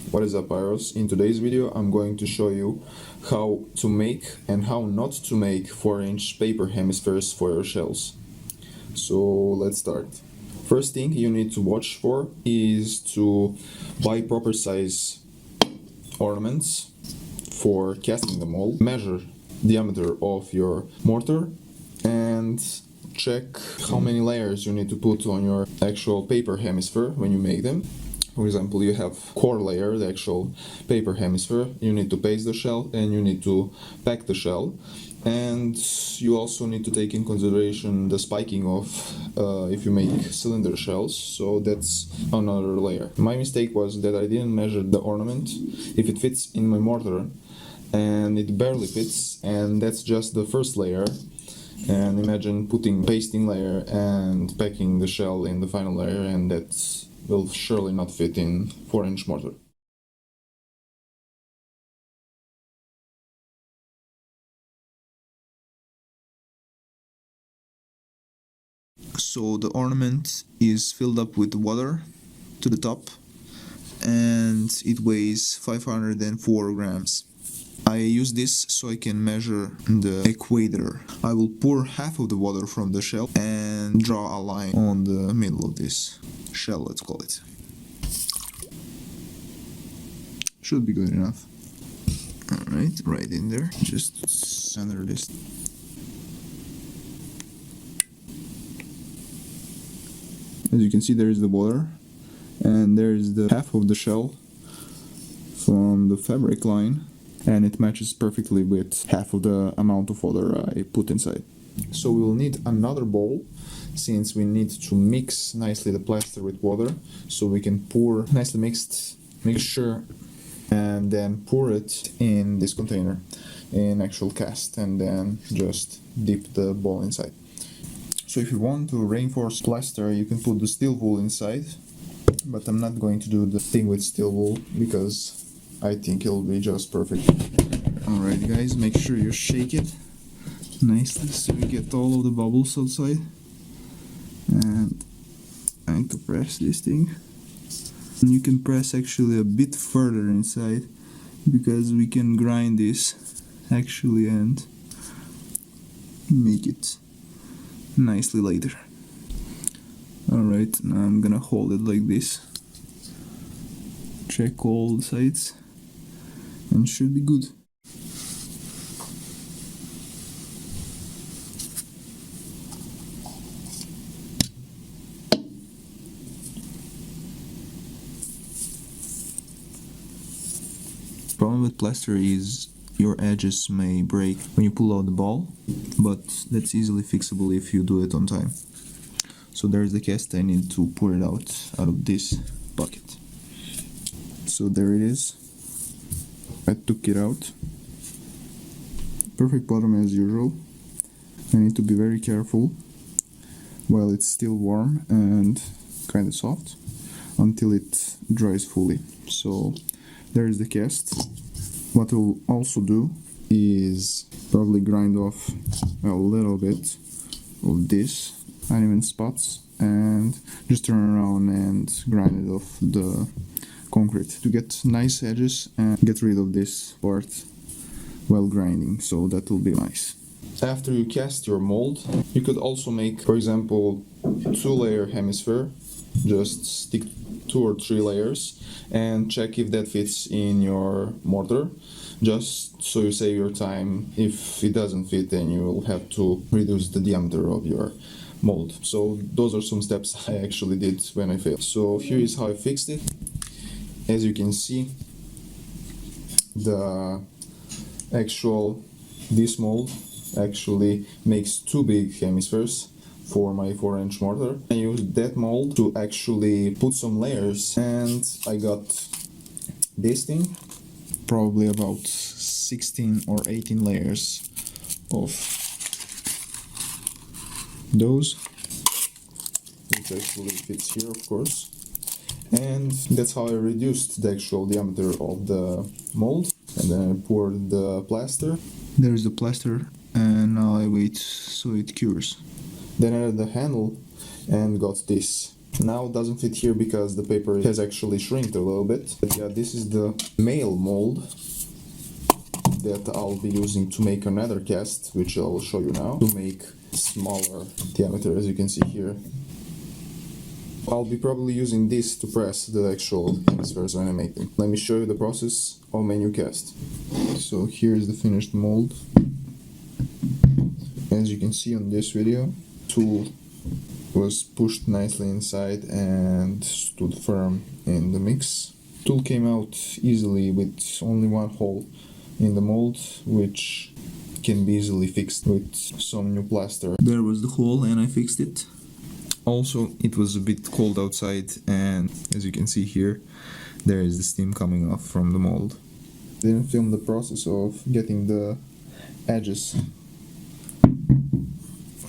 What is up, pyros? In today's video I'm going to show you how to make and how not to make 4-inch paper hemispheres for your shells. So let's start. First thing you need to watch for is to buy proper size ornaments for casting the mold. Measure diameter of your mortar and check how many layers you need to put on your actual paper hemisphere when you make them. For example, you have core layer, the actual paper hemisphere, you need to paste the shell and you need to pack the shell. And you also need to take in consideration the spiking of if you make cylinder shells, so that's another layer. My mistake was that I didn't measure the ornament, if it fits in my mortar, and it barely fits, and that's just the first layer. And imagine putting pasting layer and packing the shell in the final layer, and that will surely not fit in 4-inch mortar. So the ornament is filled up with water to the top and it weighs 504 grams. I use this so I can measure the equator. I will pour half of the water from the shell and draw a line on the middle of this shell, let's call it. Should be good enough. Alright, right in there. Just center this. As you can see, there is the water and there is the half of the shell from the fabric line, and it matches perfectly with half of the amount of water I put inside. So we will need another bowl, since we need to mix nicely the plaster with water, so we can pour nicely mixed mixture and then pour it in this container in actual cast and then just dip the ball inside. So if you want to reinforce plaster, you can put the steel wool inside, but I'm not going to do the thing with steel wool because I think it'll be just perfect. Alright guys, make sure you shake it nicely so you get all of the bubbles outside. And I'm going to press this thing. And you can press actually a bit further inside because we can grind this actually and make it nicely later. Alright, now I'm gonna hold it like this. Check all the sides and should be good. Problem with plaster is your edges may break when you pull out the ball, but that's easily fixable if you do it on time. So there's the cast. I need to pour it out of this bucket. So there it is. I took it out. Perfect bottom as usual. I need to be very careful while it's still warm and kind of soft until it dries fully. So there is the cast. What we'll also do is probably grind off a little bit of this uneven spots and just turn around and grind it off the concrete to get nice edges and get rid of this part while grinding, so that will be nice. After you cast your mold, you could also make, for example, 2-layer hemisphere. Just stick 2 or 3 layers and check if that fits in your mortar, just so you save your time. If it doesn't fit, then you will have to reduce the diameter of your mold. So those are some steps I actually did when I failed. So here is how I fixed it. As you can see, the this mold actually makes 2 big hemispheres for my 4-inch mortar. I used that mold to actually put some layers, and I got this thing, probably about 16 or 18 layers of those, which actually fits here, of course. And that's how I reduced the actual diameter of the mold. And then I poured the plaster. There's the plaster, and now I wait so it cures. Then I added the handle and got this Now it doesn't fit here because the paper has actually shrinked a little bit. But yeah, this is the male mold that I'll be using to make another cast, which I'll show you now, to make smaller diameter, as you can see here. I'll be probably using this to press the actual hemispheres when I make them. Let me show you the process of my new cast. So here is the finished mold. As you can see on this video, tool was pushed nicely inside and stood firm in the mix. Tool came out easily with only one hole in the mold, which can be easily fixed with some new plaster. There was the hole and I fixed it. Also, it was a bit cold outside, and as you can see here, there is the steam coming off from the mold. Didn't film the process of getting the edges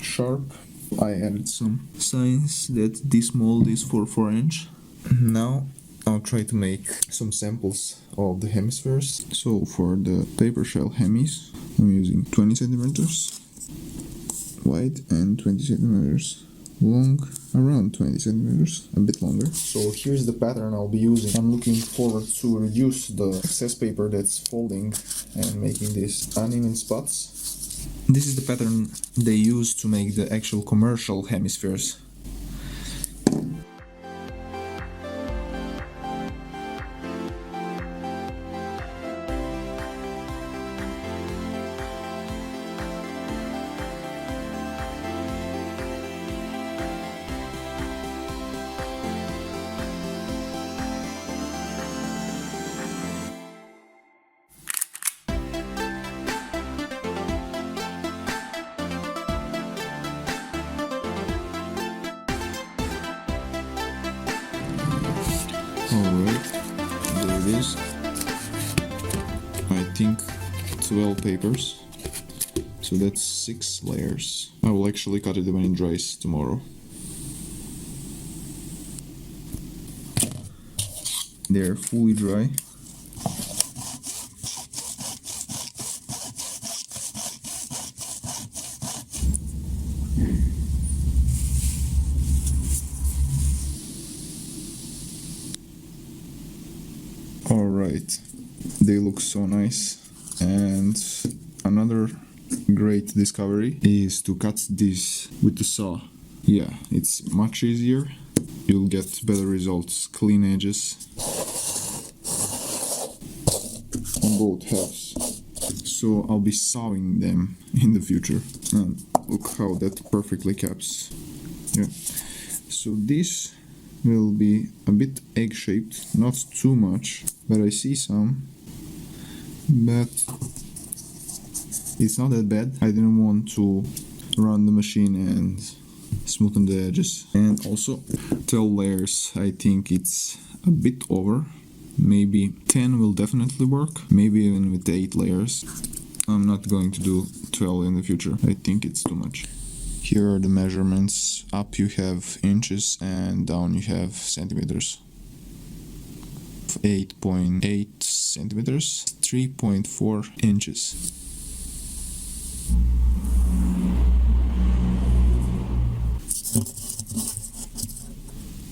sharp. I added some signs that this mold is for 4-inch. Now I'll try to make some samples of the hemispheres. So for the paper shell hemies, I'm using 20 centimeters wide and 20 centimeters long, around 20 centimeters, a bit longer. So here's the pattern I'll be using. I'm looking forward to reduce the excess paper that's folding and making these uneven spots. This is the pattern they use to make the actual commercial hemispheres. Alright, there it is. I think 12 papers. So that's 6 layers. I will actually cut it when it dries tomorrow. They're fully dry. Alright, they look so nice. And another great discovery is to cut this with the saw. Yeah, it's much easier. You'll get better results, clean edges on both halves. So I'll be sawing them in the future. And look how that perfectly caps. Yeah. So this will be a bit egg-shaped, not too much, but I see some. But it's not that bad. I didn't want to run the machine and smoothen the edges. And also 12 layers, I think it's a bit over. Maybe 10 will definitely work, maybe even with 8 layers. I'm not going to do 12 in the future, I think it's too much. Here are the measurements. Up you have inches and down you have centimeters. 8.8 centimeters, 3.4 inches.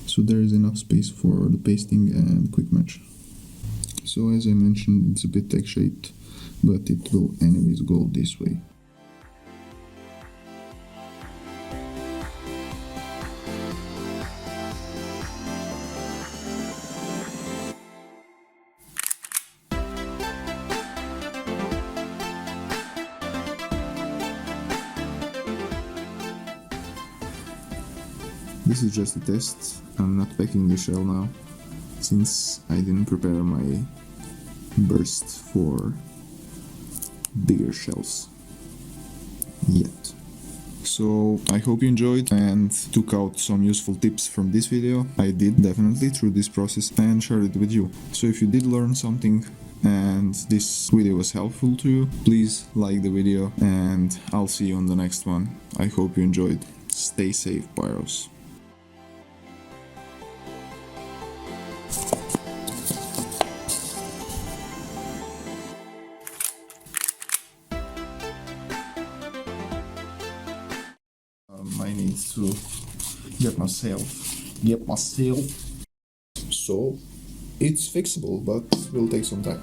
So there is enough space for the pasting and quick match. So as I mentioned, it's a bit egg-shaped, but it will anyways go this way. This is just a test. I'm not packing the shell now, since I didn't prepare my burst for bigger shells yet. So I hope you enjoyed and took out some useful tips from this video. I did definitely through this process and shared it with you. So if you did learn something and this video was helpful to you, please like the video and I'll see you on the next one. I hope you enjoyed. Stay safe, pyros. I need to get myself Yep, still. So it's fixable, but will take some time.